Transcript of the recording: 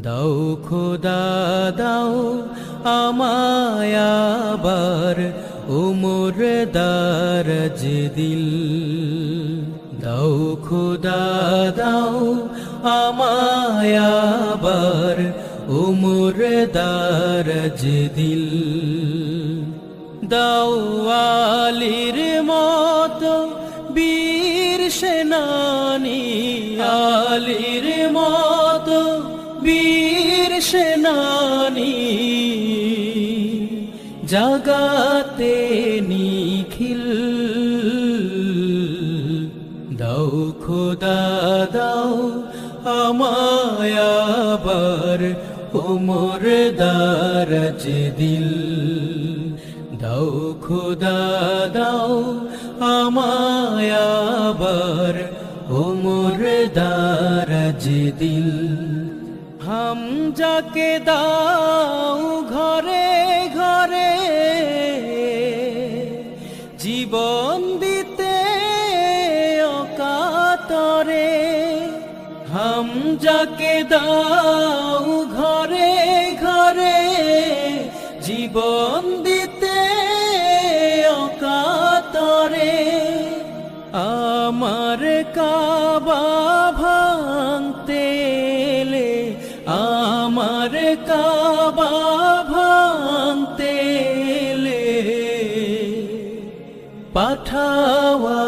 দাও খোদা দাও আমায় আবার উমর দারাজ দিল। দাও খোদা দাও আমায় আবার উমর দারাজ দিল। দাও আলীর মতো বীর সেনানী, আলীর মতো বীর সেনানী, জাগাতে নিখিল। দাও খোদা দাও আমায় আবার উমর দারাজ দিল। দাও খোদা দাও আমায় আবার উমর দারাজ দিল। হামজাকে দাও ঘরে ঘরে জীবন দিতে অকাতরে। হামজাকে দাও ঘরে ঘরে জীবন দিতে অকাতরে। আমার কাবা ভাঙতে এলে, আমার কাবা ভাঙতে এলে পাঠাওয়া